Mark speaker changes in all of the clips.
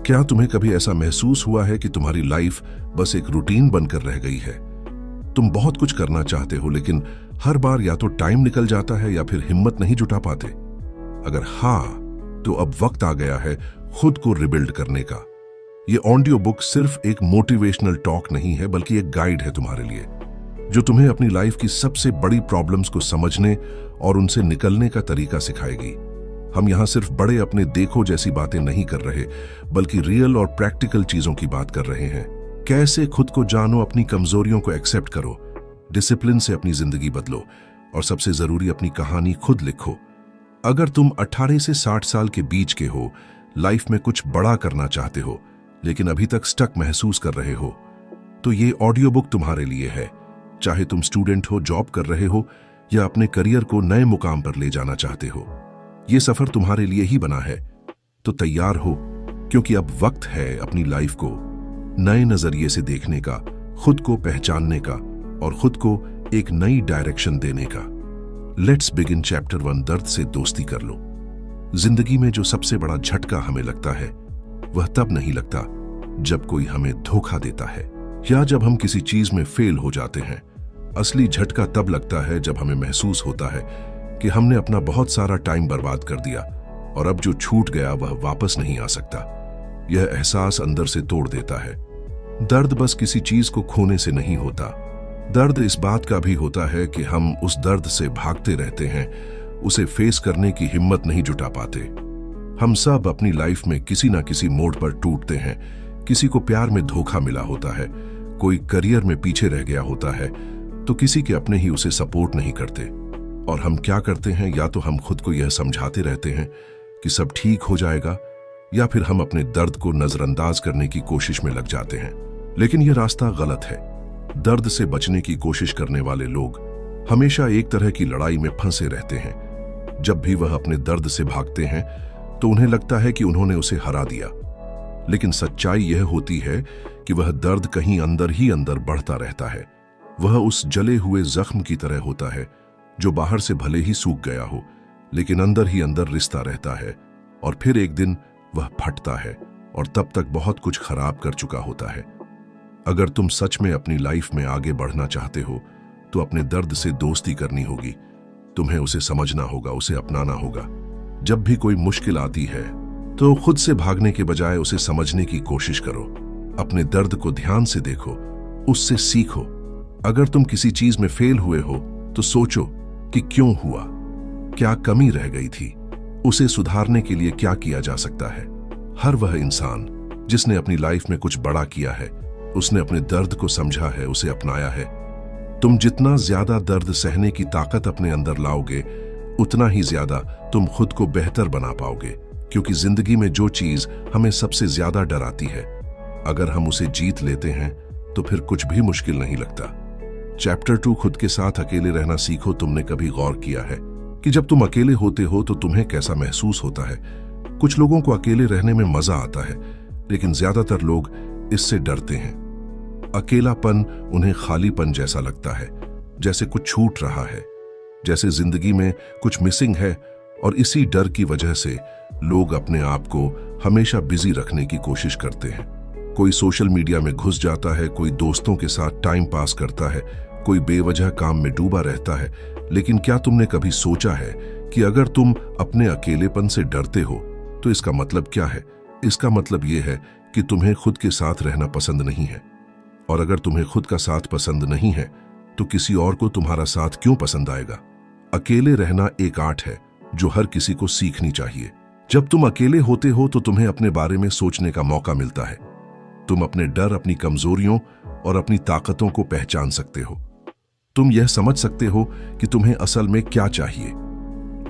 Speaker 1: क्या तुम्हें कभी ऐसा महसूस हुआ है कि तुम्हारी लाइफ बस एक रूटीन बनकर रह गई है? तुम बहुत कुछ करना चाहते हो, लेकिन हर बार या तो टाइम निकल जाता है या फिर हिम्मत नहीं जुटा पाते। अगर हाँ, तो अब वक्त आ गया है खुद को रिबिल्ड करने का। ये ऑडियो बुक सिर्फ एक मोटिवेशनल टॉक नहीं है, बल्कि एक गाइड है तुम्हारे लिए, जो तुम्हें अपनी लाइफ की सबसे बड़ी प्रॉब्लम्स को समझने और उनसे निकलने का तरीका सिखाएगी। हम यहां सिर्फ बड़े अपने देखो जैसी बातें नहीं कर रहे, बल्कि रियल और प्रैक्टिकल चीजों की बात कर रहे हैं। कैसे खुद को जानो, अपनी कमजोरियों को एक्सेप्ट करो, डिसिप्लिन से अपनी जिंदगी बदलो, और सबसे जरूरी, अपनी कहानी खुद लिखो। अगर तुम 18 से 60 साल के बीच के हो, लाइफ में कुछ बड़ा करना चाहते हो, लेकिन अभी तक स्टक महसूस कर रहे हो, तो ये ऑडियो बुक तुम्हारे लिए है। चाहे तुम स्टूडेंट हो, जॉब कर रहे हो, या अपने करियर को नए मुकाम पर ले जाना चाहते हो, ये सफर तुम्हारे लिए ही बना है। तो तैयार हो, क्योंकि अब वक्त है अपनी लाइफ को नए नजरिए से देखने का, खुद को पहचानने का, और खुद को एक नई डायरेक्शन देने का। Let's begin chapter 1। दर्द से दोस्ती कर लो। जिंदगी में जो सबसे बड़ा झटका हमें लगता है, वह तब नहीं लगता जब कोई हमें धोखा देता है या जब हम किसी चीज में फेल हो जाते हैं। असली झटका तब लगता है जब हमें महसूस होता है कि हमने अपना बहुत सारा टाइम बर्बाद कर दिया, और अब जो छूट गया वह वापस नहीं आ सकता। यह एहसास अंदर से तोड़ देता है। दर्द बस किसी चीज को खोने से नहीं होता। दर्द इस बात का भी होता है कि हम उस दर्द से भागते रहते हैं, उसे फेस करने की हिम्मत नहीं जुटा पाते। हम सब अपनी लाइफ में किसी ना किसी मोड़ पर टूटते हैं। किसी को प्यार में धोखा मिला होता है, कोई करियर में पीछे रह गया होता है, तो किसी के अपने ही उसे सपोर्ट नहीं करते। और हम क्या करते हैं, या तो हम खुद को यह समझाते रहते हैं कि सब ठीक हो जाएगा, या फिर हम अपने दर्द को नजरअंदाज करने की कोशिश में लग जाते हैं। लेकिन यह रास्ता गलत है। दर्द से बचने की कोशिश करने वाले लोग हमेशा एक तरह की लड़ाई में फंसे रहते हैं। जब भी वह अपने दर्द से भागते हैं तो उन्हें लगता है कि उन्होंने उसे हरा दिया, लेकिन सच्चाई यह होती है कि वह दर्द कहीं अंदर ही अंदर बढ़ता रहता है। वह उस जले हुए जख्म की तरह होता है, जो बाहर से भले ही सूख गया हो, लेकिन अंदर ही अंदर रिश्ता रहता है, और फिर एक दिन वह फटता है, और तब तक बहुत कुछ खराब कर चुका होता है। अगर तुम सच में अपनी लाइफ में आगे बढ़ना चाहते हो, तो अपने दर्द से दोस्ती करनी होगी। तुम्हें उसे समझना होगा, उसे अपनाना होगा। जब भी कोई मुश्किल आती है, तो खुद से भागने के बजाय उसे समझने की कोशिश करो। अपने दर्द को ध्यान से देखो, उससे सीखो। अगर तुम किसी चीज में फेल हुए हो, तो सोचो कि क्यों हुआ, क्या कमी रह गई थी, उसे सुधारने के लिए क्या किया जा सकता है। हर वह इंसान जिसने अपनी लाइफ में कुछ बड़ा किया है, उसने अपने दर्द को समझा है, उसे अपनाया है। तुम जितना ज्यादा दर्द सहने की ताकत अपने अंदर लाओगे, उतना ही ज्यादा तुम खुद को बेहतर बना पाओगे। क्योंकि जिंदगी में जो चीज हमें सबसे ज्यादा डराती है, अगर हम उसे जीत लेते हैं, तो फिर कुछ भी मुश्किल नहीं लगता। चैप्टर 2, खुद के साथ अकेले रहना सीखो। तुमने कभी गौर किया है कि जब तुम अकेले होते हो तो तुम्हें कैसा महसूस होता है? कुछ लोगों को अकेले रहने में मजा आता है, लेकिन ज्यादातर लोग इससे डरते हैं। अकेलापन उन्हें खालीपन जैसा लगता है, जैसे कुछ छूट रहा है, जैसे जिंदगी में कुछ मिसिंग है। और इसी डर की वजह से लोग अपने आप को हमेशा बिजी रखने की कोशिश करते हैं। कोई सोशल मीडिया में घुस जाता है, कोई दोस्तों के साथ टाइम पास करता है, कोई बेवजह काम में डूबा रहता है। लेकिन क्या तुमने कभी सोचा है कि अगर तुम अपने अकेलेपन से डरते हो, तो इसका मतलब क्या है? इसका मतलब यह है कि तुम्हें खुद के साथ रहना पसंद नहीं है। और अगर तुम्हें खुद का साथ पसंद नहीं है, तो किसी और को तुम्हारा साथ क्यों पसंद आएगा? अकेले रहना एक आर्ट है जो हर किसी को सीखनी चाहिए। जब तुम अकेले होते हो, तो तुम्हें अपने बारे में सोचने का मौका मिलता है। तुम अपने डर, अपनी कमजोरियों और अपनी ताकतों को पहचान सकते हो। तुम यह समझ सकते हो कि तुम्हें असल में क्या चाहिए।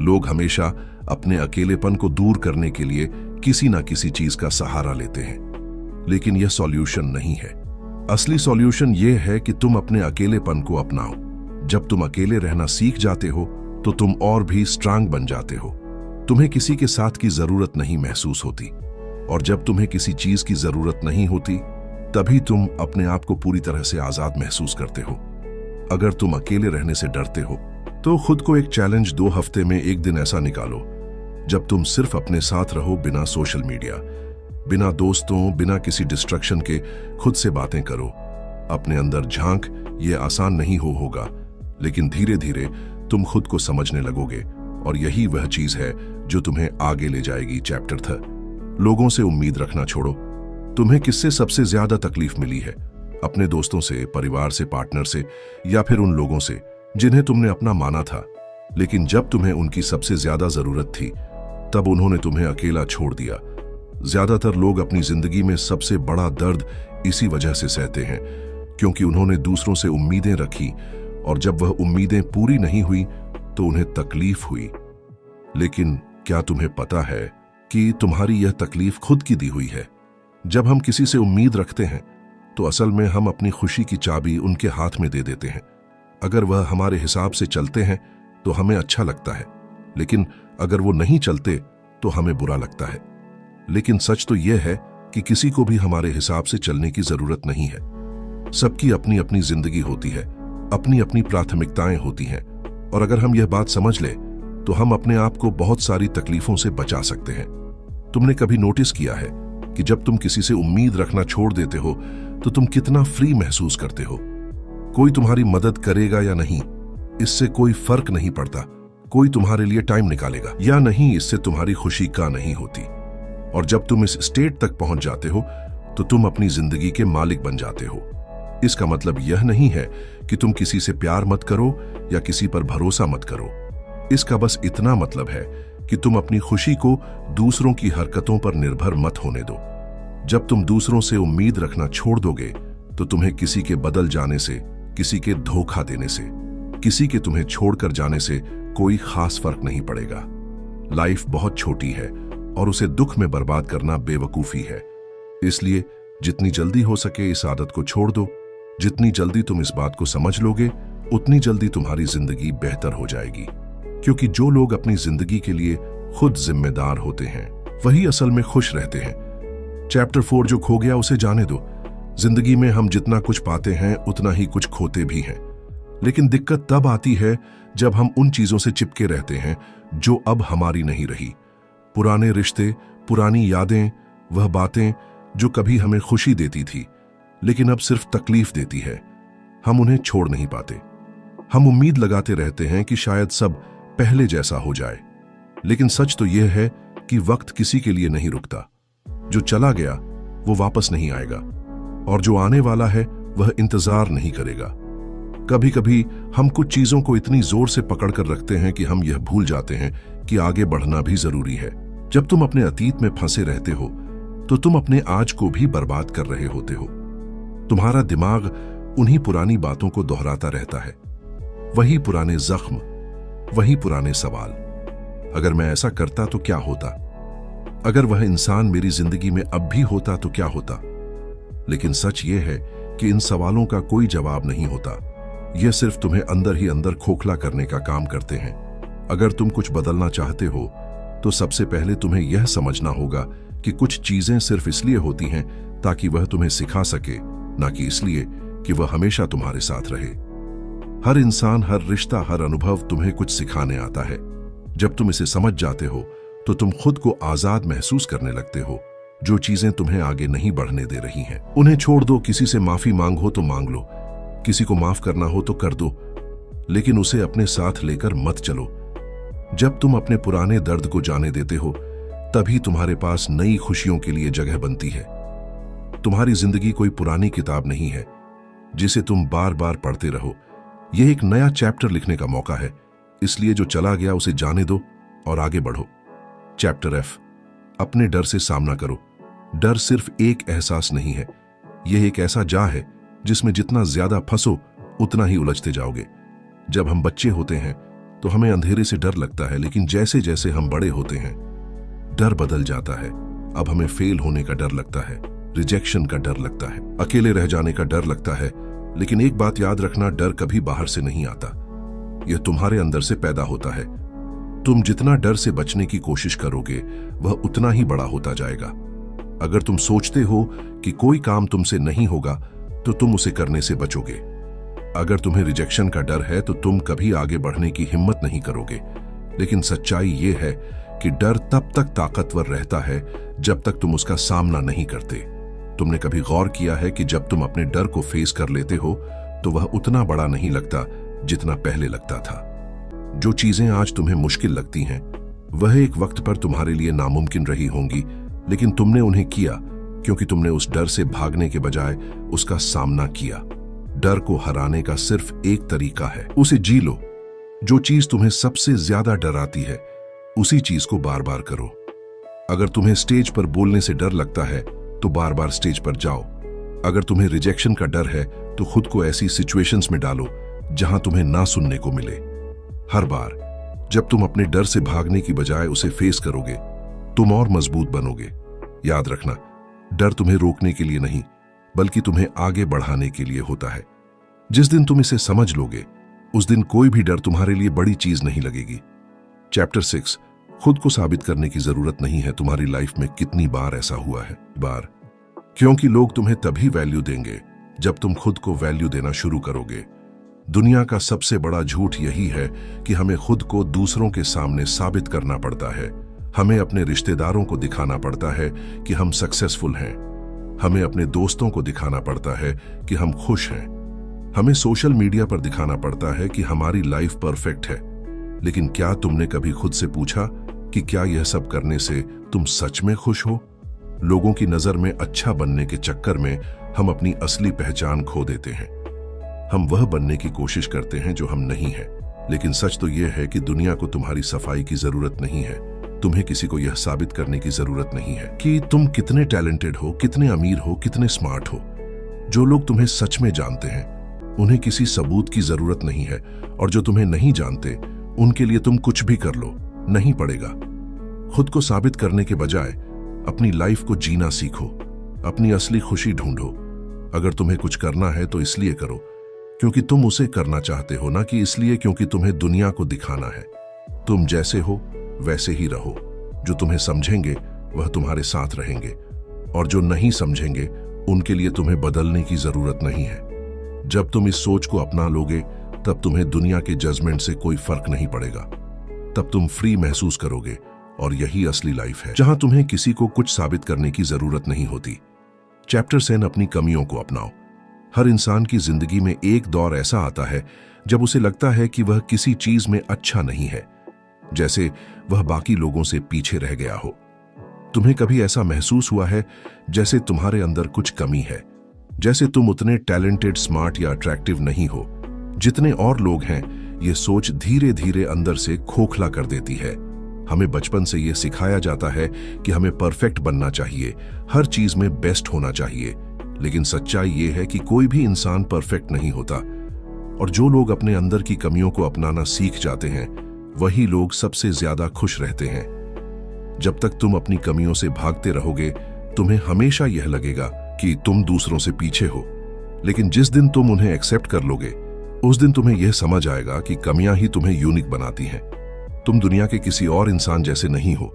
Speaker 1: लोग हमेशा अपने अकेलेपन को दूर करने के लिए किसी ना किसी चीज का सहारा लेते हैं, लेकिन यह सॉल्यूशन नहीं है। असली सॉल्यूशन यह है कि तुम अपने अकेलेपन को अपनाओ। जब तुम अकेले रहना सीख जाते हो, तो तुम और भी स्ट्रांग बन जाते हो। तुम्हें किसी के साथ की जरूरत नहीं महसूस होती, और जब तुम्हें किसी चीज की जरूरत नहीं होती, तभी तुम अपने आप को पूरी तरह से आजाद महसूस करते हो। अगर तुम अकेले रहने से डरते हो, तो खुद को एक चैलेंज 2 हफ्ते में एक दिन ऐसा निकालो जब तुम सिर्फ अपने साथ रहो, बिना सोशल मीडिया, बिना दोस्तों, बिना किसी डिस्ट्रक्शन के खुद से बातें करो। अपने अंदर झांक। ये आसान नहीं होगा, लेकिन धीरे धीरे तुम खुद को समझने लगोगे और यही वह चीज है जो तुम्हें आगे ले जाएगी। चैप्टर 3। लोगों से उम्मीद रखना छोड़ो। तुम्हें किससे सबसे ज्यादा तकलीफ मिली है? अपने दोस्तों से, परिवार से, पार्टनर से, या फिर उन लोगों से जिन्हें तुमने अपना माना था, लेकिन जब तुम्हें उनकी सबसे ज्यादा जरूरत थी तब उन्होंने तुम्हें अकेला छोड़ दिया। ज्यादातर लोग अपनी जिंदगी में सबसे बड़ा दर्द इसी वजह से सहते हैं, क्योंकि उन्होंने दूसरों से उम्मीदें रखी और जब वह उम्मीदें पूरी नहीं हुई तो उन्हें तकलीफ हुई। लेकिन क्या तुम्हें पता है कि तुम्हारी यह तकलीफ खुद की दी हुई है? जब हम किसी से उम्मीद रखते हैं तो असल में हम अपनी खुशी की चाबी उनके हाथ में दे देते हैं। अगर वह हमारे हिसाब से चलते हैं तो हमें अच्छा लगता है, लेकिन अगर वो नहीं चलते तो हमें बुरा लगता है। लेकिन सच तो यह है कि किसी को भी हमारे हिसाब से चलने की जरूरत नहीं है। सबकी अपनी अपनी जिंदगी होती है, अपनी अपनी प्राथमिकताएं होती हैं, और अगर हम यह बात समझ ले तो हम अपने आप को बहुत सारी तकलीफों से बचा सकते हैं। तुमने कभी नोटिस किया है कि जब तुम किसी से उम्मीद रखना छोड़ देते हो तो तुम कितना फ्री महसूस करते हो? कोई तुम्हारी मदद करेगा या नहीं, इससे कोई फर्क नहीं पड़ता। कोई तुम्हारे लिए टाइम निकालेगा या नहीं, इससे तुम्हारी खुशी का नहीं होती। और जब तुम इस स्टेट तक पहुंच जाते हो तो तुम अपनी जिंदगी के मालिक बन जाते हो। इसका मतलब यह नहीं है कि तुम किसी से प्यार मत करो या किसी पर भरोसा मत करो। इसका बस इतना मतलब है कि तुम अपनी खुशी को दूसरों की हरकतों पर निर्भर मत होने दो। जब तुम दूसरों से उम्मीद रखना छोड़ दोगे तो तुम्हें किसी के बदल जाने से, किसी के धोखा देने से, किसी के तुम्हें छोड़कर जाने से कोई खास फर्क नहीं पड़ेगा। लाइफ बहुत छोटी है और उसे दुख में बर्बाद करना बेवकूफी है। इसलिए जितनी जल्दी हो सके इस आदत को छोड़ दो। जितनी जल्दी तुम इस बात को समझ लोगे उतनी जल्दी तुम्हारी जिंदगी बेहतर हो जाएगी, क्योंकि जो लोग अपनी जिंदगी के लिए खुद जिम्मेदार होते हैं वही असल में खुश रहते हैं। चैप्टर 4 जो खो गया उसे जाने दो। जिंदगी में हम जितना कुछ पाते हैं उतना ही कुछ खोते भी हैं, लेकिन दिक्कत तब आती है जब हम उन चीजों से चिपके रहते हैं जो अब हमारी नहीं रही। पुराने रिश्ते, पुरानी यादें, वह बातें जो कभी हमें खुशी देती थी लेकिन अब सिर्फ तकलीफ देती है, हम उन्हें छोड़ नहीं पाते। हम उम्मीद लगाते रहते हैं कि शायद सब पहले जैसा हो जाए, लेकिन सच तो यह है कि वक्त किसी के लिए नहीं रुकता। जो चला गया वो वापस नहीं आएगा, और जो आने वाला है वह इंतजार नहीं करेगा। कभी कभी हम कुछ चीजों को इतनी जोर से पकड़कर रखते हैं कि हम यह भूल जाते हैं कि आगे बढ़ना भी जरूरी है। जब तुम अपने अतीत में फंसे रहते हो तो तुम अपने आज को भी बर्बाद कर रहे होते हो। तुम्हारा दिमाग उन्हीं पुरानी बातों को दोहराता रहता है, वही पुराने जख्म, वही पुराने सवाल। अगर मैं ऐसा करता तो क्या होता? अगर वह इंसान मेरी जिंदगी में अब भी होता तो क्या होता? लेकिन सच ये है कि इन सवालों का कोई जवाब नहीं होता। यह सिर्फ तुम्हें अंदर ही अंदर खोखला करने का काम करते हैं। अगर तुम कुछ बदलना चाहते हो तो सबसे पहले तुम्हें यह समझना होगा कि कुछ चीजें सिर्फ इसलिए होती हैं ताकि वह तुम्हें सिखा सके, ना कि इसलिए कि वह हमेशा तुम्हारे साथ रहे। हर इंसान, हर रिश्ता, हर अनुभव तुम्हें कुछ सिखाने आता है। जब तुम इसे समझ जाते हो तो तुम खुद को आजाद महसूस करने लगते हो। जो चीजें तुम्हें आगे नहीं बढ़ने दे रही हैं उन्हें छोड़ दो। किसी से माफी मांगो तो मांग लो, किसी को माफ करना हो तो कर दो, लेकिन उसे अपने साथ लेकर मत चलो। जब तुम अपने पुराने दर्द को जाने देते हो तभी तुम्हारे पास नई खुशियों के लिए जगह बनती है। तुम्हारी जिंदगी कोई पुरानी किताब नहीं है जिसे तुम बार बार पढ़ते रहो। यह एक नया चैप्टर लिखने का मौका है, इसलिए जो चला गया उसे जाने दो और आगे बढ़ो। चैप्टर F, अपने डर से सामना करो। डर सिर्फ एक एहसास नहीं है, यह एक ऐसा जा है जिसमें जितना ज्यादा फंसो उतना ही उलझते जाओगे। जब हम बच्चे होते हैं तो हमें अंधेरे से डर लगता है, लेकिन जैसे जैसे हम बड़े होते हैं डर बदल जाता है। अब हमें फेल होने का डर लगता है, रिजेक्शन का डर लगता है, अकेले रह जाने का डर लगता है। लेकिन एक बात याद रखना, डर कभी बाहर से नहीं आता, यह तुम्हारे अंदर से पैदा होता है। तुम जितना डर से बचने की कोशिश करोगे वह उतना ही बड़ा होता जाएगा। अगर तुम सोचते हो कि कोई काम तुमसे नहीं होगा तो तुम उसे करने से बचोगे। अगर तुम्हें रिजेक्शन का डर है तो तुम कभी आगे बढ़ने की हिम्मत नहीं करोगे। लेकिन सच्चाई यह है कि डर तब तक ताकतवर रहता है जब तक तुम उसका सामना नहीं करते। तुमने कभी गौर किया है कि जब तुम अपने डर को फेस कर लेते हो तो वह उतना बड़ा नहीं लगता जितना पहले लगता था। जो चीजें आज तुम्हें मुश्किल लगती हैं वह एक वक्त पर तुम्हारे लिए नामुमकिन रही होंगी, लेकिन तुमने उन्हें किया क्योंकि तुमने उस डर से भागने के बजाय उसका सामना किया। डर को हराने का सिर्फ एक तरीका है, उसे जी लो। जो चीज तुम्हें सबसे ज्यादा डराती है उसी चीज को बार बार करो। अगर तुम्हें स्टेज पर बोलने से डर लगता है तो बार बार स्टेज पर जाओ। अगर तुम्हें रिजेक्शन का डर है तो खुद को ऐसी सिचुएशंस में डालो जहां तुम्हें ना सुनने को मिले। हर बार जब तुम अपने डर से भागने की बजाय उसे फेस करोगे, तुम और मजबूत बनोगे। याद रखना, डर तुम्हें रोकने के लिए नहीं बल्कि तुम्हें आगे बढ़ाने के लिए होता है। जिस दिन तुम इसे समझ लोगे उस दिन कोई भी डर तुम्हारे लिए बड़ी चीज नहीं लगेगी। चैप्टर 6, खुद को साबित करने की जरूरत नहीं है। तुम्हारी लाइफ में कितनी बार ऐसा हुआ है? बार, क्योंकि लोग तुम्हें तभी वैल्यू देंगे जब तुम खुद को वैल्यू देना शुरू करोगे। दुनिया का सबसे बड़ा झूठ यही है कि हमें खुद को दूसरों के सामने साबित करना पड़ता है। हमें अपने रिश्तेदारों को दिखाना पड़ता है कि हम सक्सेसफुल हैं। हमें अपने दोस्तों को दिखाना पड़ता है कि हम खुश हैं। हमें सोशल मीडिया पर दिखाना पड़ता है कि हमारी लाइफ परफेक्ट है। लेकिन क्या तुमने कभी खुद से पूछा कि क्या यह सब करने से तुम सच में खुश हो? लोगों की नजर में अच्छा बनने के चक्कर में हम अपनी असली पहचान खो देते हैं। हम वह बनने की कोशिश करते हैं जो हम नहीं हैं। लेकिन सच तो यह है कि दुनिया को तुम्हारी सफाई की जरूरत नहीं है। तुम्हें किसी को यह साबित करने की जरूरत नहीं है कि तुम कितने टैलेंटेड हो, कितने अमीर हो, कितने स्मार्ट हो। जो लोग तुम्हें सच में जानते हैं उन्हें किसी सबूत की जरूरत नहीं है, और जो तुम्हें नहीं जानते उनके लिए तुम कुछ भी कर लो, नहीं पड़ेगा। खुद को साबित करने के बजाय अपनी लाइफ को जीना सीखो। अपनी असली खुशी ढूंढो। अगर तुम्हें कुछ करना है तो इसलिए करो क्योंकि तुम उसे करना चाहते हो, ना कि इसलिए क्योंकि तुम्हें दुनिया को दिखाना है। तुम जैसे हो वैसे ही रहो। जो तुम्हें समझेंगे वह तुम्हारे साथ रहेंगे, और जो नहीं समझेंगे उनके लिए तुम्हें बदलने की जरूरत नहीं है। जब तुम इस सोच को अपना लोगे तब तुम्हें दुनिया के जजमेंट से कोई फर्क नहीं पड़ेगा। तब तुम फ्री महसूस करोगे, और यही असली लाइफ है जहां तुम्हें किसी को कुछ साबित करने की जरूरत नहीं होती। चैप्टर 7, अपनी कमियों को अपनाओ। हर इंसान की जिंदगी में एक दौर ऐसा आता है जब उसे लगता है कि वह किसी चीज में अच्छा नहीं है, जैसे वह बाकी लोगों से पीछे रह गया हो। तुम्हें कभी ऐसा महसूस हुआ है जैसे तुम्हारे अंदर कुछ कमी है, जैसे तुम उतने टैलेंटेड, स्मार्ट या अट्रैक्टिव नहीं हो जितने और लोग हैं? ये सोच धीरे धीरे अंदर से खोखला कर देती है। हमें बचपन से ये सिखाया जाता है कि हमें परफेक्ट बनना चाहिए, हर चीज में बेस्ट होना चाहिए। लेकिन सच्चाई ये है कि कोई भी इंसान परफेक्ट नहीं होता, और जो लोग अपने अंदर की कमियों को अपनाना सीख जाते हैं वही लोग सबसे ज्यादा खुश रहते हैं। जब तक तुम अपनी कमियों से भागते रहोगे तुम्हें हमेशा यह लगेगा कि तुम दूसरों से पीछे हो। लेकिन जिस दिन तुम उन्हें एक्सेप्ट कर लोगे उस दिन तुम्हें यह समझ आएगा कि कमियां ही तुम्हें यूनिक बनाती हैं। तुम दुनिया के किसी और इंसान जैसे नहीं हो,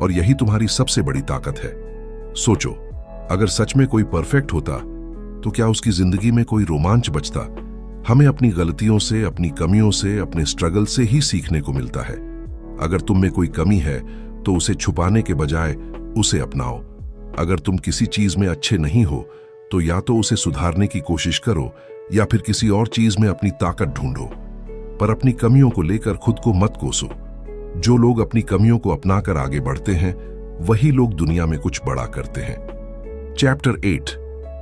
Speaker 1: और यही तुम्हारी सबसे बड़ी ताकत है। सोचो, अगर सच में कोई परफेक्ट होता तो क्या उसकी जिंदगी में कोई रोमांच बचता? हमें अपनी गलतियों से, अपनी कमियों से, अपने स्ट्रगल से ही सीखने को मिलता है। अगर तुम में कोई कमी है तो उसे छुपाने के बजाय उसे अपनाओ। अगर तुम किसी चीज में अच्छे नहीं हो तो या तो उसे सुधारने की कोशिश करो या फिर किसी और चीज में अपनी ताकत ढूंढो, पर अपनी कमियों को लेकर खुद को मत कोसो। जो लोग अपनी कमियों को अपनाकर आगे बढ़ते हैं वही लोग दुनिया में कुछ बड़ा करते हैं। चैप्टर 8,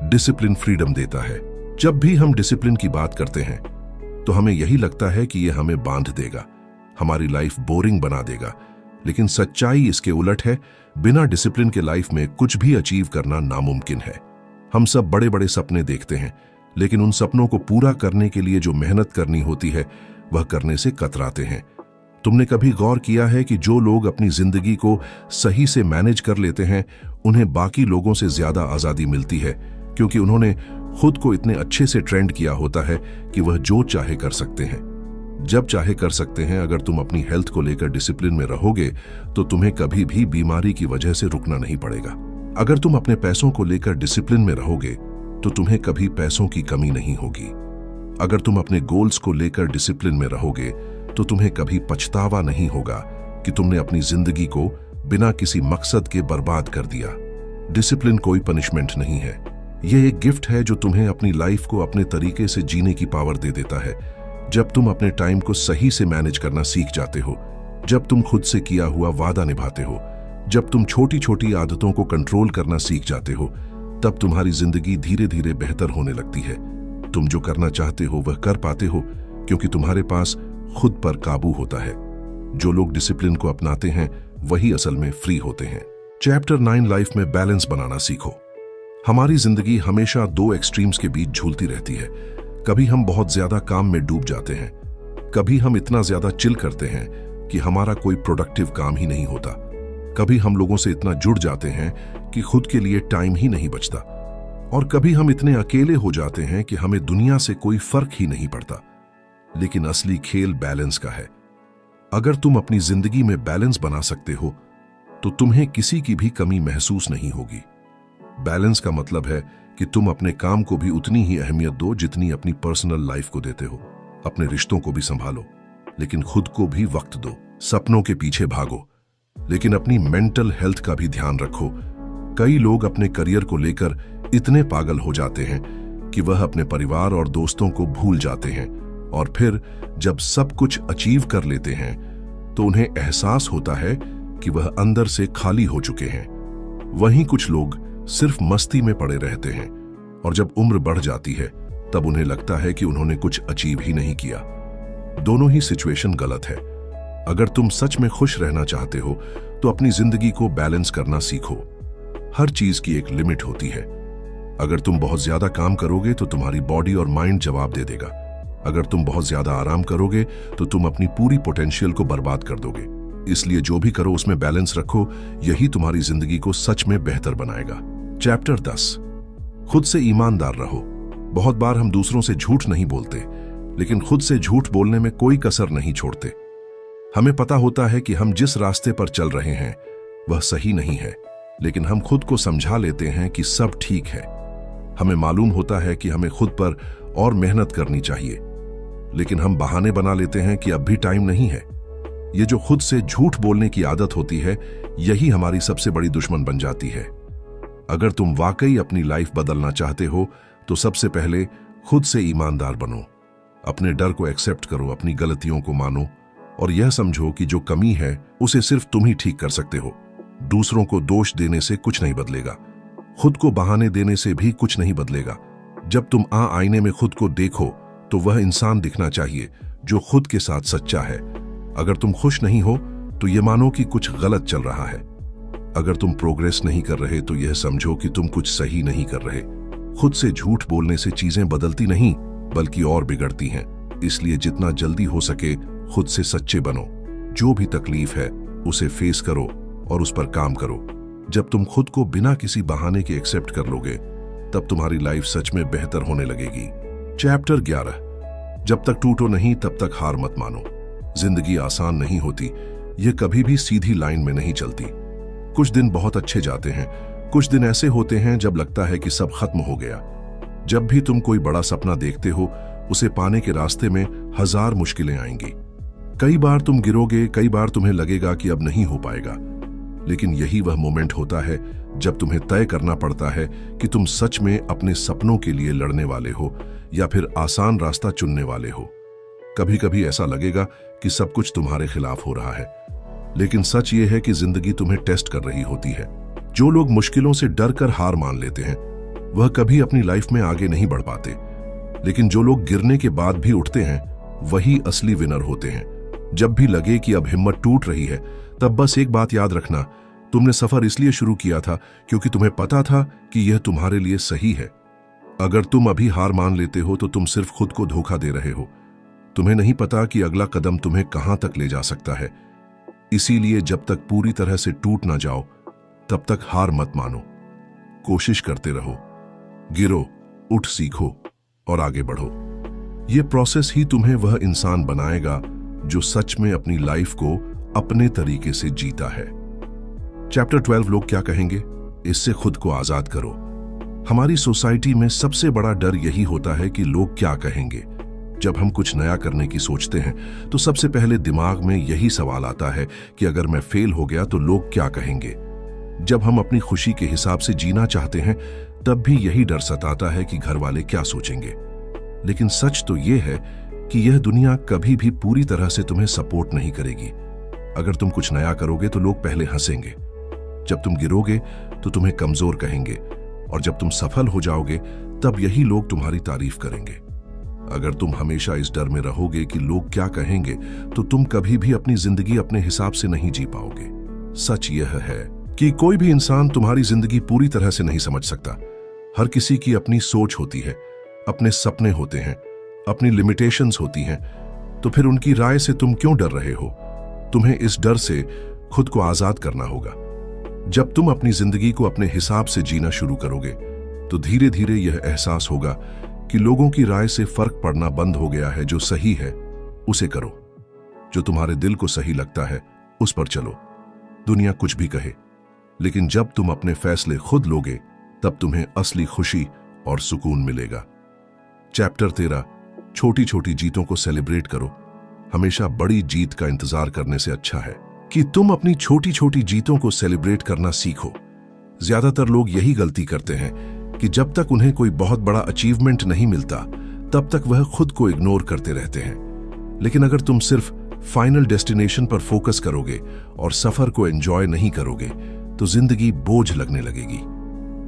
Speaker 1: डिसिप्लिन फ्रीडम देता है। जब भी हम डिसिप्लिन की बात करते हैं तो हमें यही लगता है कि यह हमें बांध देगा, हमारी लाइफ बोरिंग बना देगा। लेकिन सच्चाई इसके उलट है। बिना डिसिप्लिन के लाइफ में कुछ भी अचीव करना नामुमकिन है। हम सब बड़े बड़े सपने देखते हैं, लेकिन उन सपनों को पूरा करने के लिए जो मेहनत करनी होती है वह करने से कतराते हैं। तुमने कभी गौर किया है कि जो लोग अपनी जिंदगी को सही से मैनेज कर लेते हैं उन्हें बाकी लोगों से ज्यादा आजादी मिलती है, क्योंकि उन्होंने खुद को इतने अच्छे से ट्रेंड किया होता है कि वह जो चाहे कर सकते हैं, जब चाहे कर सकते हैं। अगर तुम अपनी हेल्थ को लेकर डिसिप्लिन में रहोगे तो तुम्हें कभी भी बीमारी की वजह से रुकना नहीं पड़ेगा। अगर तुम अपने पैसों को लेकर डिसिप्लिन में रहोगे तो तुम्हें कभी पैसों की कमी नहीं होगी। अगर तुम अपने गोल्स को लेकर डिसिप्लिन में रहोगे तो तुम्हें कभी पछतावा नहीं होगा, कि तुमने अपनी जिंदगी को बिना किसी मकसद के बर्बाद कर दिया। डिसिप्लिन कोई पनिशमेंट नहीं है, यह एक गिफ्ट है जो तुम्हें अपनी लाइफ को अपने तरीके से जीने की पावर दे देता है। जब तुम अपने टाइम को सही से मैनेज करना सीख जाते हो, जब तुम खुद से किया हुआ वादा निभाते हो, जब तुम छोटी छोटी आदतों को कंट्रोल करना सीख जाते हो, तब तुम्हारी जिंदगी धीरे धीरे बेहतर होने लगती है। तुम जो करना चाहते हो वह कर पाते हो क्योंकि तुम्हारे पास खुद पर काबू होता है। जो लोग डिसिप्लिन को अपनाते हैं वही असल में फ्री होते हैं। चैप्टर 9 लाइफ में बैलेंस बनाना सीखो। हमारी जिंदगी हमेशा दो एक्सट्रीम्स के बीच झूलती रहती है। कभी हम बहुत ज्यादा काम में डूब जाते हैं, कभी हम इतना ज्यादा चिल करते हैं कि हमारा कोई प्रोडक्टिव काम ही नहीं होता। कभी हम लोगों से इतना जुड़ जाते हैं कि खुद के लिए टाइम ही नहीं बचता, और कभी हम इतने अकेले हो जाते हैं कि हमें दुनिया से कोई फर्क ही नहीं पड़ता। लेकिन असली खेल बैलेंस का है। अगर तुम अपनी जिंदगी में बैलेंस बना सकते हो तो तुम्हें किसी की भी कमी महसूस नहीं होगी। बैलेंस का मतलब है कि तुम अपने काम को भी उतनी ही अहमियत दो जितनी अपनी पर्सनल लाइफ को देते हो। अपने रिश्तों को भी संभालो, लेकिन खुद को भी वक्त दो। सपनों के पीछे भागो, लेकिन अपनी मेंटल हेल्थ का भी ध्यान रखो। कई लोग अपने करियर को लेकर इतने पागल हो जाते हैं कि वह अपने परिवार और दोस्तों को भूल जाते हैं, और फिर जब सब कुछ अचीव कर लेते हैं तो उन्हें एहसास होता है कि वह अंदर से खाली हो चुके हैं। वहीं कुछ लोग सिर्फ मस्ती में पड़े रहते हैं, और जब उम्र बढ़ जाती है तब उन्हें लगता है कि उन्होंने कुछ अचीव ही नहीं किया। दोनों ही सिचुएशन गलत है। अगर तुम सच में खुश रहना चाहते हो तो अपनी जिंदगी को बैलेंस करना सीखो। हर चीज की एक लिमिट होती है। अगर तुम बहुत ज्यादा काम करोगे तो तुम्हारी बॉडी और माइंड जवाब दे देगा। अगर तुम बहुत ज्यादा आराम करोगे तो तुम अपनी पूरी पोटेंशियल को बर्बाद कर दोगे। इसलिए जो भी करो उसमें बैलेंस रखो, यही तुम्हारी जिंदगी को सच में बेहतर बनाएगा। चैप्टर 10, खुद से ईमानदार रहो। बहुत बार हम दूसरों से झूठ नहीं बोलते, लेकिन खुद से झूठ बोलने में कोई कसर नहीं छोड़ते। हमें पता होता है कि हम जिस रास्ते पर चल रहे हैं वह सही नहीं है, लेकिन हम खुद को समझा लेते हैं कि सब ठीक है। हमें मालूम होता है कि हमें खुद पर और मेहनत करनी चाहिए, लेकिन हम बहाने बना लेते हैं कि अब भी टाइम नहीं है। ये जो खुद से झूठ बोलने की आदत होती है, यही हमारी सबसे बड़ी दुश्मन बन जाती है। अगर तुम वाकई अपनी लाइफ बदलना चाहते हो तो सबसे पहले खुद से ईमानदार बनो। अपने डर को एक्सेप्ट करो, अपनी गलतियों को मानो, और यह समझो कि जो कमी है उसे सिर्फ तुम ही ठीक कर सकते हो। दूसरों को दोष देने से कुछ नहीं बदलेगा, खुद को बहाने देने से भी कुछ नहीं बदलेगा। जब तुम आईने में खुद को देखो तो वह इंसान दिखना चाहिए जो खुद के साथ सच्चा है। अगर तुम खुश नहीं हो तो यह मानो कि कुछ गलत चल रहा है। अगर तुम प्रोग्रेस नहीं कर रहे तो यह समझो कि तुम कुछ सही नहीं कर रहे। खुद से झूठ बोलने से चीजें बदलती नहीं बल्कि और बिगड़ती हैं। इसलिए जितना जल्दी हो सके खुद से सच्चे बनो। जो भी तकलीफ है उसे फेस करो और उस पर काम करो। जब तुम खुद को बिना किसी बहाने के एक्सेप्ट कर लोगे तब तुम्हारी लाइफ सच में बेहतर होने लगेगी। चैप्टर 11, जब तक टूटो नहीं तब तक हार मत मानो। जिंदगी आसान नहीं होती, यह कभी भी सीधी लाइन में नहीं चलती। कुछ दिन बहुत अच्छे जाते हैं, कुछ दिन ऐसे होते हैं जब लगता है कि सब खत्म हो गया। जब भी तुम कोई बड़ा सपना देखते हो, उसे पाने के रास्ते में हजार मुश्किलें आएंगी। कई बार तुम गिरोगे, कई बार तुम्हें लगेगा कि अब नहीं हो पाएगा, लेकिन यही वह मोमेंट होता है जब तुम्हें तय करना पड़ता है कि तुम सच में अपने सपनों के लिए लड़ने वाले हो या फिर आसान रास्ता चुनने वाले हो। कभी कभी ऐसा लगेगा कि सब कुछ तुम्हारे खिलाफ हो रहा है, लेकिन सच ये है कि जिंदगी तुम्हें टेस्ट कर रही होती है। जो लोग मुश्किलों से डर कर हार मान लेते हैं वह कभी अपनी लाइफ में आगे नहीं बढ़ पाते, लेकिन जो लोग गिरने के बाद भी उठते हैं वही असली विनर होते हैं। जब भी लगे कि अब हिम्मत टूट रही है तब बस एक बात याद रखना, तुमने सफर इसलिए शुरू किया था क्योंकि तुम्हें पता था कि यह तुम्हारे लिए सही है। अगर तुम अभी हार मान लेते हो तो तुम सिर्फ खुद को धोखा दे रहे हो। तुम्हें नहीं पता कि अगला कदम तुम्हें कहां तक ले जा सकता है। इसीलिए जब तक पूरी तरह से टूट ना जाओ तब तक हार मत मानो। कोशिश करते रहो, गिरो, उठ, सीखो और आगे बढ़ो। यह प्रोसेस ही तुम्हें वह इंसान बनाएगा जो सच में अपनी लाइफ को अपने तरीके से जीता है। चैप्टर 12, लोग क्या कहेंगे, इससे खुद को आजाद करो। हमारी सोसाइटी में सबसे बड़ा डर यही होता है कि लोग क्या कहेंगे। जब हम कुछ नया करने की सोचते हैं तो सबसे पहले दिमाग में यही सवाल आता है कि अगर मैं फेल हो गया तो लोग क्या कहेंगे। जब हम अपनी खुशी के हिसाब से जीना चाहते हैं तब भी यही डर सताता है कि घर वाले क्या सोचेंगे। लेकिन सच तो यह है कि यह दुनिया कभी भी पूरी तरह से तुम्हें सपोर्ट नहीं करेगी। अगर तुम कुछ नया करोगे तो लोग पहले हंसेंगे, जब तुम गिरोगे तो तुम्हें कमजोर कहेंगे, और जब तुम सफल हो जाओगे तब यही लोग तुम्हारी तारीफ करेंगे। अगर तुम हमेशा इस डर में रहोगे कि लोग क्या कहेंगे तो तुम कभी भी अपनी जिंदगी अपने हिसाब से नहीं जी पाओगे। सच यह है कि कोई भी इंसान तुम्हारी जिंदगी पूरी तरह से नहीं समझ सकता। हर किसी की अपनी सोच होती है, अपने सपने होते हैं, अपनी लिमिटेशंस होती हैं। तो फिर उनकी राय से तुम क्यों डर रहे हो? तुम्हें इस डर से खुद को आजाद करना होगा। जब तुम अपनी जिंदगी को अपने हिसाब से जीना शुरू करोगे तो धीरे धीरे यह एहसास होगा कि लोगों की राय से फर्क पड़ना बंद हो गया है। जो सही है उसे करो, जो तुम्हारे दिल को सही लगता है उस पर चलो, दुनिया कुछ भी कहे। लेकिन जब तुम अपने फैसले खुद लोगे तब तुम्हें असली खुशी और सुकून मिलेगा। चैप्टर 13, छोटी छोटी जीतों को सेलिब्रेट करो। हमेशा बड़ी जीत का इंतजार करने से अच्छा है कि तुम अपनी छोटी छोटी जीतों को सेलिब्रेट करना सीखो। ज्यादातर लोग यही गलती करते हैं कि जब तक उन्हें कोई बहुत बड़ा अचीवमेंट नहीं मिलता तब तक वह खुद को इग्नोर करते रहते हैं। लेकिन अगर तुम सिर्फ फाइनल डेस्टिनेशन पर फोकस करोगे और सफर को एंजॉय नहीं करोगे तो जिंदगी बोझ लगने लगेगी।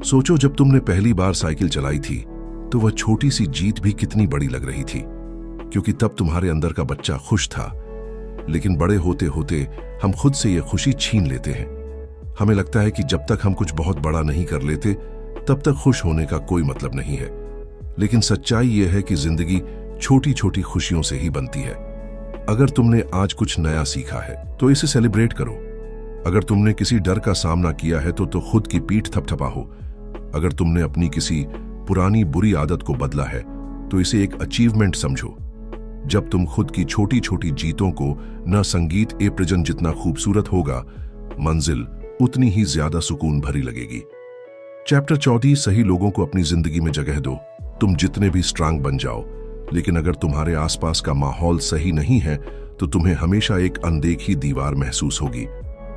Speaker 1: सोचो, जब तुमने पहली बार साइकिल चलाई थी तो वह छोटी सी जीत भी कितनी बड़ी लग रही थी, क्योंकि तब तुम्हारे अंदर का बच्चा खुश था। लेकिन बड़े होते होते हम खुद से यह खुशी छीन लेते हैं। हमें लगता है कि जब तक हम कुछ बहुत बड़ा नहीं कर लेते तब तक खुश होने का कोई मतलब नहीं है। लेकिन सच्चाई यह है कि जिंदगी छोटी छोटी खुशियों से ही बनती है। अगर तुमने आज कुछ नया सीखा है तो इसे सेलिब्रेट करो। अगर तुमने किसी डर का सामना किया है तो खुद की पीठ थपथपाओ। अगर तुमने अपनी किसी पुरानी बुरी आदत को बदला है तो इसे एक अचीवमेंट समझो। जब तुम खुद की छोटी छोटी जीतों को न संगीत ए प्रिजन जितना खूबसूरत होगा, मंजिल उतनी ही ज्यादा सुकून भरी लगेगी। चैप्टर 14, सही लोगों को अपनी जिंदगी में जगह दो। तुम जितने भी स्ट्रांग बन जाओ, लेकिन अगर तुम्हारे आसपास का माहौल सही नहीं है तो तुम्हें हमेशा एक अनदेखी दीवार महसूस होगी।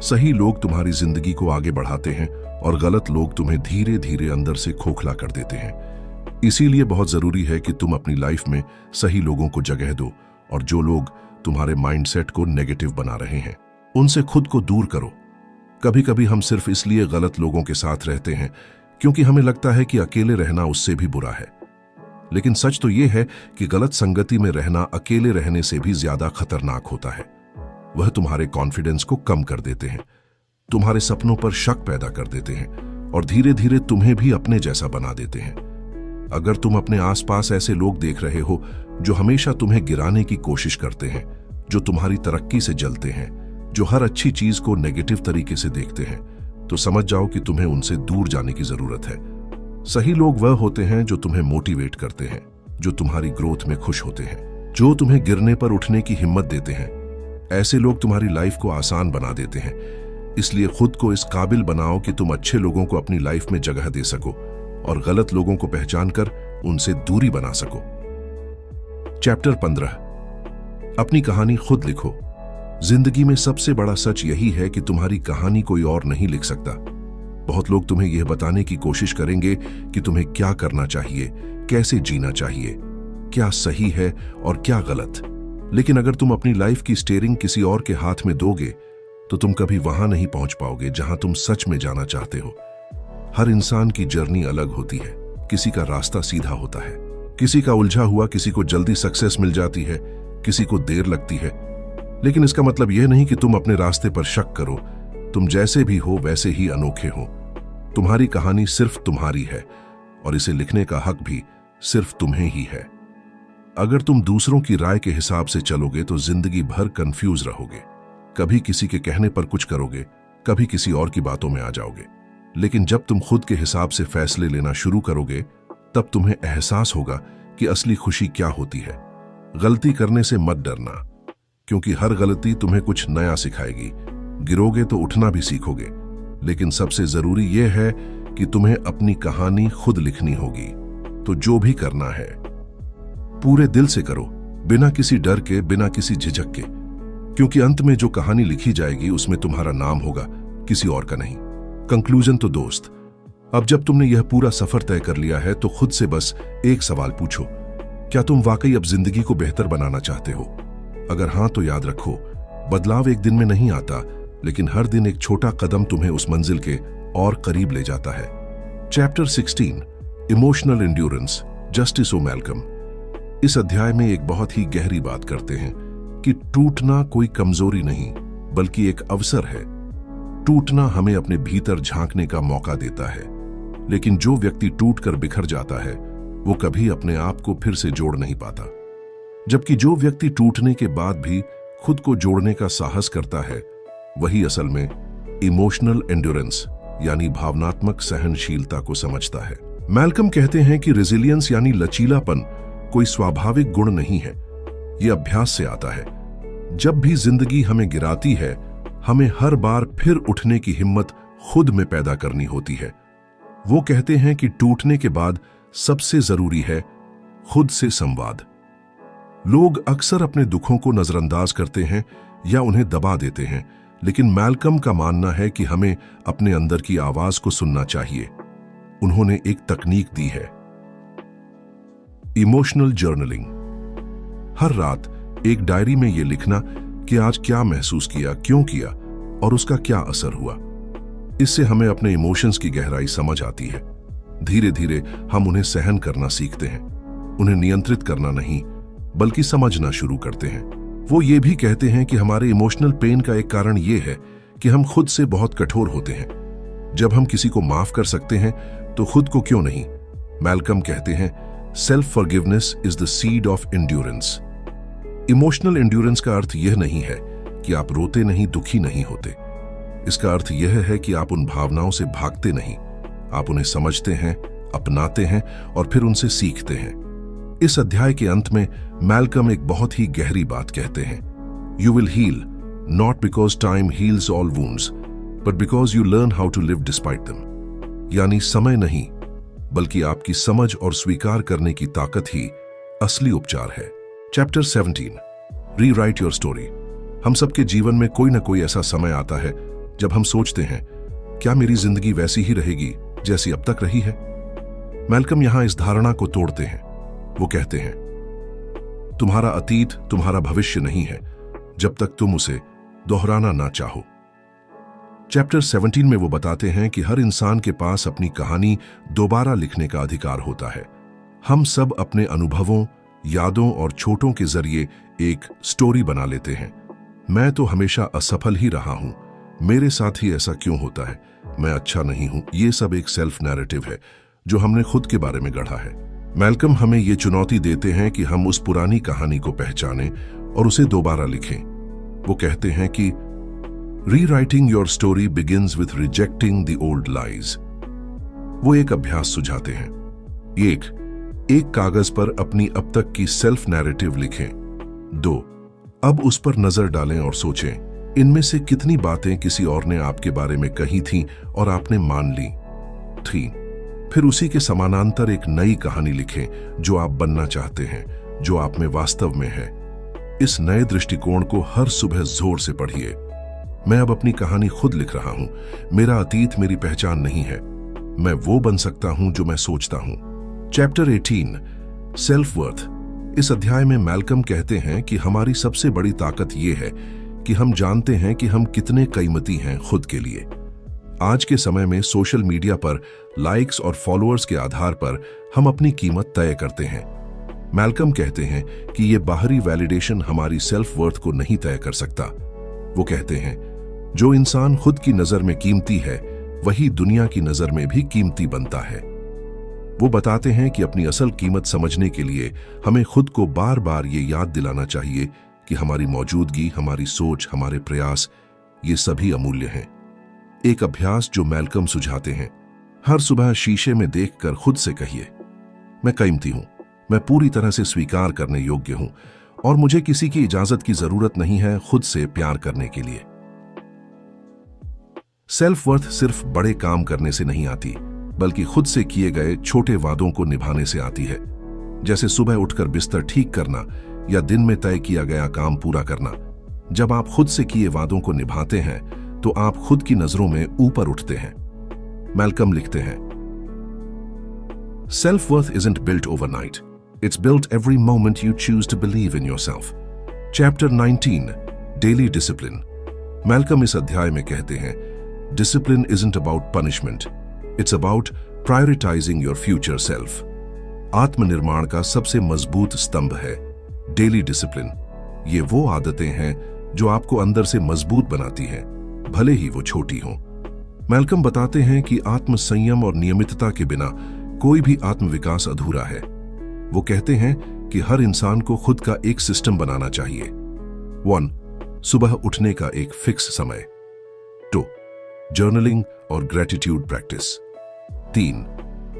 Speaker 1: सही लोग तुम्हारी जिंदगी को आगे बढ़ाते हैं और गलत लोग तुम्हें धीरे धीरे अंदर से खोखला कर देते हैं। इसीलिए बहुत जरूरी है कि तुम अपनी लाइफ में सही लोगों को जगह दो, और जो लोग तुम्हारे माइंडसेट को नेगेटिव बना रहे हैं उनसे खुद को दूर करो। कभी कभी हम सिर्फ इसलिए गलत लोगों के साथ रहते हैं क्योंकि हमें लगता है कि अकेले रहना उससे भी बुरा है। लेकिन सच तो यह है कि गलत संगति में रहना अकेले रहने से भी ज्यादा खतरनाक होता है। वह तुम्हारे कॉन्फिडेंस को कम कर देते हैं, तुम्हारे सपनों पर शक पैदा कर देते हैं और धीरे धीरे तुम्हें भी अपने जैसा बना देते हैं। अगर तुम अपने आसपास ऐसे लोग देख रहे हो जो हमेशा तुम्हें गिराने की कोशिश करते हैं, जो तुम्हारी तरक्की से जलते हैं, जो हर अच्छी चीज को नेगेटिव तरीके से देखते हैं, तो समझ जाओ कि तुम्हें उनसे दूर जाने की जरूरत है। सही लोग वह होते हैं जो तुम्हें मोटिवेट करते हैं, जो तुम्हारी ग्रोथ में खुश होते हैं, जो तुम्हें गिरने पर उठने की हिम्मत देते हैं। ऐसे लोग तुम्हारी लाइफ को आसान बना देते हैं। इसलिए खुद को इस काबिल बनाओ कि तुम अच्छे लोगों को अपनी लाइफ में जगह दे सको और गलत लोगों को पहचान कर उनसे दूरी बना सको। चैप्टर 15, अपनी कहानी खुद लिखो। जिंदगी में सबसे बड़ा सच यही है कि तुम्हारी कहानी कोई और नहीं लिख सकता। बहुत लोग तुम्हें यह बताने की कोशिश करेंगे कि तुम्हें क्या करना चाहिए, कैसे जीना चाहिए, क्या सही है और क्या गलत। लेकिन अगर तुम अपनी लाइफ की स्टीयरिंग किसी और के हाथ में दोगे तो तुम कभी वहां नहीं पहुंच पाओगे जहां तुम सच में जाना चाहते हो। हर इंसान की जर्नी अलग होती है। किसी का रास्ता सीधा होता है, किसी का उलझा हुआ, किसी को जल्दी सक्सेस मिल जाती है, किसी को देर लगती है। लेकिन इसका मतलब यह नहीं कि तुम अपने रास्ते पर शक करो। तुम जैसे भी हो वैसे ही अनोखे हो। तुम्हारी कहानी सिर्फ तुम्हारी है और इसे लिखने का हक भी सिर्फ तुम्हें ही है। अगर तुम दूसरों की राय के हिसाब से चलोगे तो जिंदगी भर कंफ्यूज रहोगे। कभी किसी के कहने पर कुछ करोगे, कभी किसी और की बातों में आ जाओगे। लेकिन जब तुम खुद के हिसाब से फैसले लेना शुरू करोगे तब तुम्हें एहसास होगा कि असली खुशी क्या होती है। गलती करने से मत डरना, क्योंकि हर गलती तुम्हें कुछ नया सिखाएगी। गिरोगे तो उठना भी सीखोगे। लेकिन सबसे जरूरी यह है कि तुम्हें अपनी कहानी खुद लिखनी होगी। तो जो भी करना है पूरे दिल से करो, बिना किसी डर के, बिना किसी झिझक के, क्योंकि अंत में जो कहानी लिखी जाएगी उसमें तुम्हारा नाम होगा, किसी और का नहीं। कंक्लूजन तो दोस्त, अब जब तुमने यह पूरा सफर तय कर लिया है तो खुद से बस एक सवाल पूछो, क्या तुम वाकई अब जिंदगी को बेहतर बनाना चाहते हो? अगर हां तो याद रखो, बदलाव एक दिन में नहीं आता, लेकिन हर दिन एक छोटा कदम तुम्हें उस मंजिल के और करीब ले जाता है। चैप्टर 16, इमोशनल एंड्योरेंस, जस्टिस ओ मैल्कम। इस अध्याय में एक बहुत ही गहरी बात करते हैं कि टूटना कोई कमजोरी नहीं, बल्कि एक अवसर है। टूटना हमें अपने भीतर झांकने का मौका देता है, लेकिन जो व्यक्ति टूटकर बिखर जाता है वो कभी अपने आप को फिर से जोड़ नहीं पाता। जबकि जो व्यक्ति टूटने के बाद भी खुद को जोड़ने का साहस करता है, वही असल में इमोशनल एंड्योरेंस यानी भावनात्मक सहनशीलता को समझता है। मैल्कम कहते हैं कि रेजिलियंस यानी लचीलापन कोई स्वाभाविक गुण नहीं है, यह अभ्यास से आता है। जब भी जिंदगी हमें गिराती है, हमें हर बार फिर उठने की हिम्मत खुद में पैदा करनी होती है। वो कहते हैं कि टूटने के बाद सबसे जरूरी है खुद से संवाद। लोग अक्सर अपने दुखों को नजरअंदाज करते हैं या उन्हें दबा देते हैं, लेकिन मैल्कम का मानना है कि हमें अपने अंदर की आवाज को सुनना चाहिए। उन्होंने एक तकनीक दी है, इमोशनल जर्नलिंग। हर रात एक डायरी में यह लिखना कि आज क्या महसूस किया, क्यों किया और उसका क्या असर हुआ। इससे हमें अपने इमोशंस की गहराई समझ आती है। धीरे धीरे हम उन्हें सहन करना सीखते हैं, उन्हें नियंत्रित करना नहीं बल्कि समझना शुरू करते हैं। वो ये भी कहते हैं कि हमारे इमोशनल पेन का एक कारण ये है कि हम खुद से बहुत कठोर होते हैं। जब हम किसी को माफ कर सकते हैं तो खुद को क्यों नहीं? मैल्कम कहते हैं, self forgiveness is the seed of endurance. Emotional endurance का अर्थ यह नहीं है कि आप रोते नहीं, दुखी नहीं होते। इसका अर्थ यह है कि आप उन भावनाओं से भागते नहीं, आप उन्हें समझते हैं, अपनाते हैं और फिर उनसे सीखते हैं। इस अध्याय के अंत में मैल्कम एक बहुत ही गहरी बात कहते हैं, you will heal not because time heals all wounds but because you learn how to live despite them. यानी समय नहीं बल्कि आपकी समझ और स्वीकार करने की ताकत ही असली उपचार है। Chapter 17, rewrite your story. हम सबके जीवन में कोई ना कोई ऐसा समय आता है जब हम सोचते हैं, क्या मेरी जिंदगी वैसी ही रहेगी जैसी अब तक रही है? मैल्कम यहां इस धारणा को तोड़ते हैं। वो कहते हैं, तुम्हारा अतीत तुम्हारा भविष्य नहीं है जब तक तुम उसे दोहराना ना चाहो। चैप्टर 17 में वो बताते हैं कि हर इंसान के पास अपनी कहानी दोबारा लिखने का अधिकार होता है। हम सब अपने अनुभवों, यादों और छोटों के जरिए एक स्टोरी बना लेते हैं। मैं तो हमेशा असफल ही रहा हूं, मेरे साथ ही ऐसा क्यों होता है, मैं अच्छा नहीं हूं। ये सब एक सेल्फ नैरेटिव है जो हमने खुद के बारे में गढ़ा है। मैल्कम हमें ये चुनौती देते हैं कि हम उस पुरानी कहानी को पहचानें और उसे दोबारा लिखें। वो कहते हैं कि rewriting your story begins with rejecting the old lies. वो एक अभ्यास सुझाते हैं, एक कागज पर अपनी अब तक की सेल्फ नैरेटिव लिखें। 2, अब उस पर नजर डालें और सोचें, इनमें से कितनी बातें किसी और ने आपके बारे में कही थीं और आपने मान ली। 3, फिर उसी के समानांतर एक नई कहानी लिखें जो आप बनना चाहते हैं, जो आप में वास्तव में है। इस नए दृष्टिकोण को हर सुबह जोर से पढ़िए। मैं अब अपनी कहानी खुद लिख रहा हूं, मेरा अतीत मेरी पहचान नहीं है, मैं वो बन सकता हूं जो मैं सोचता हूं। Chapter 18, self worth. इस अध्याय में मैल्कम कहते हैं कि हमारी सबसे बड़ी ताकत यह है कि हम जानते हैं कि हम कितने कीमती हैं खुद के लिए। आज के समय में सोशल मीडिया पर लाइक्स और फॉलोअर्स के आधार पर हम अपनी कीमत तय करते हैं। मैल्कम कहते हैं कि यह बाहरी वैलिडेशन हमारी सेल्फ वर्थ को नहीं तय कर सकता। वो कहते हैं, जो इंसान खुद की नजर में कीमती है वही दुनिया की नजर में भी कीमती बनता है। वो बताते हैं कि अपनी असल कीमत समझने के लिए हमें खुद को बार बार ये याद दिलाना चाहिए कि हमारी मौजूदगी, हमारी सोच, हमारे प्रयास, ये सभी अमूल्य हैं। एक अभ्यास जो मैल्कम सुझाते हैं, हर सुबह शीशे में देखकर खुद से कहिए, मैं कीमती हूं, मैं पूरी तरह से स्वीकार करने योग्य हूं और मुझे किसी की इजाजत की जरूरत नहीं है खुद से प्यार करने के लिए। सेल्फ वर्थ सिर्फ बड़े काम करने से नहीं आती, बल्कि खुद से किए गए छोटे वादों को निभाने से आती है। जैसे सुबह उठकर बिस्तर ठीक करना या दिन में तय किया गया काम पूरा करना। जब आप खुद से किए वादों को निभाते हैं तो आप खुद की नजरों में ऊपर उठते हैं। मैल्कम लिखते हैं, self worth isn't built overnight, it's built every moment you choose to believe in yourself. Chapter 19, daily discipline. Malcolm इस अध्याय में कहते हैं, discipline isn't about punishment, it's about prioritising your future self. आत्मनिर्माण का सबसे मजबूत स्तंभ है डेली डिसिप्लिन। ये वो आदतें हैं जो आपको अंदर से मजबूत बनाती हैं, भले ही वो छोटी हों। मैल्कम बताते हैं कि आत्म संयम और नियमितता के बिना कोई भी आत्मविकास अधूरा है। वो कहते हैं कि हर इंसान को खुद का एक सिस्टम बनाना चाहिए। 1. सुबह उठने का एक फिक्स समय। 2. जर्नलिंग और ग्रेटिट्यूड प्रैक्टिस। 3.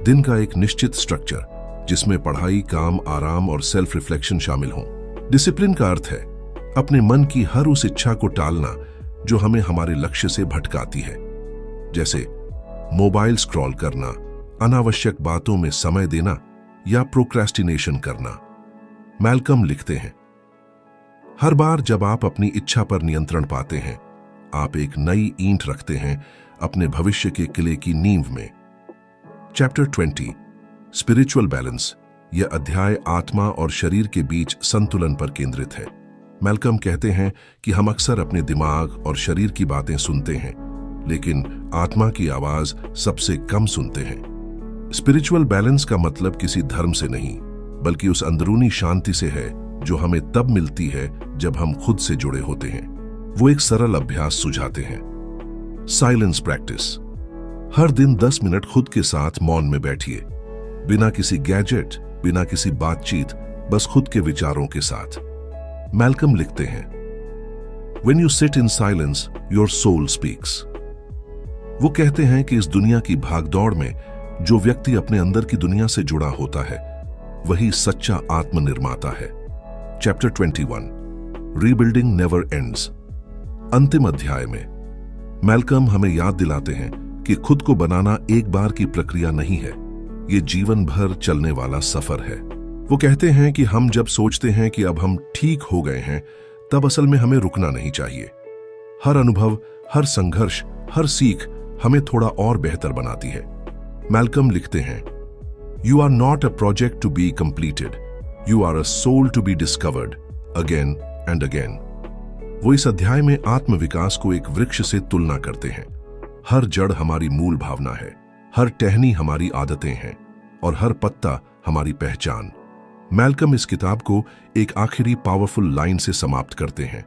Speaker 1: दिन का एक निश्चित स्ट्रक्चर जिसमें पढ़ाई, काम, आराम और सेल्फ रिफ्लेक्शन शामिल हों। डिसिप्लिन का अर्थ है अपने मन की हर उस इच्छा को टालना जो हमें हमारे लक्ष्य से भटकाती है, जैसे मोबाइल स्क्रॉल करना, अनावश्यक बातों में समय देना या प्रोक्रेस्टिनेशन करना। मैल्कम लिखते हैं, हर बार जब आप अपनी इच्छा पर नियंत्रण पाते हैं, आप एक नई ईंट रखते हैं अपने भविष्य के किले की नींव में। Chapter 20, spiritual balance. यह अध्याय आत्मा और शरीर के बीच संतुलन पर केंद्रित है। मैल्कम कहते हैं कि हम अक्सर अपने दिमाग और शरीर की बातें सुनते हैं, लेकिन आत्मा की आवाज सबसे कम सुनते हैं। स्पिरिचुअल बैलेंस का मतलब किसी धर्म से नहीं, बल्कि उस अंदरूनी शांति से है जो हमें तब मिलती है जब हम खुद से जुड़े होते हैं। वो एक सरल अभ्यास सुझाते हैं, साइलेंस प्रैक्टिस। हर दिन 10 मिनट खुद के साथ मौन में बैठिए, बिना किसी गैजेट, बिना किसी बातचीत, बस खुद के विचारों के साथ। मैल्कम लिखते हैं, When you sit in silence, your soul speaks. वो कहते हैं कि इस दुनिया की भागदौड़ में जो व्यक्ति अपने अंदर की दुनिया से जुड़ा होता है, वही सच्चा आत्मनिर्माता है। Chapter 21, rebuilding never ends. अंतिम अध्याय में मैल्कम हमें याद दिलाते हैं कि खुद को बनाना एक बार की प्रक्रिया नहीं है, ये जीवन भर चलने वाला सफर है। वो कहते हैं कि हम जब सोचते हैं कि अब हम ठीक हो गए हैं, तब असल में हमें रुकना नहीं चाहिए। हर अनुभव, हर संघर्ष, हर सीख हमें थोड़ा और बेहतर बनाती है। मैल्कम लिखते हैं, you are not a project to be completed, you are a soul to be discovered again and again. वो इस अध्याय में आत्मविकास को एक वृक्ष से तुलना करते हैं। हर जड़ हमारी मूल भावना है, हर टहनी हमारी आदतें हैं और हर पत्ता हमारी पहचान। मैल्कम इस किताब को एक आखिरी पावरफुल लाइन से समाप्त करते हैं,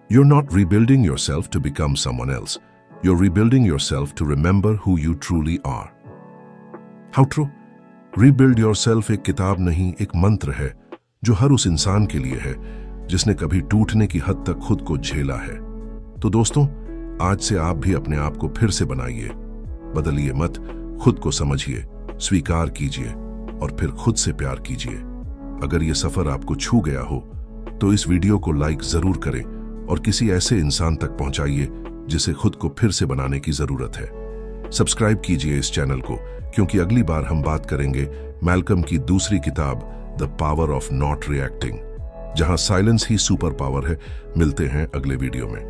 Speaker 1: you are not rebuilding yourself to become someone else, you are rebuilding yourself to remember who you truly are. How true. Rebuild yourself एक किताब नहीं, एक मंत्र है जो हर उस इंसान के लिए है जिसने कभी टूटने की हद तक खुद को झेला है। तो दोस्तों, आज से आप भी अपने आप को फिर से बनाइए, बदलिए मत, खुद को समझिए, स्वीकार कीजिए और फिर खुद से प्यार कीजिए। अगर ये सफर आपको छू गया हो तो इस वीडियो को लाइक जरूर करें और किसी ऐसे इंसान तक पहुंचाइए जिसे खुद को फिर से बनाने की जरूरत है। सब्सक्राइब कीजिए इस चैनल को, क्योंकि अगली बार हम बात करेंगे मैल्कम की दूसरी किताब the power of not reacting, जहां साइलेंस ही सुपर पावर है। मिलते हैं अगले वीडियो में।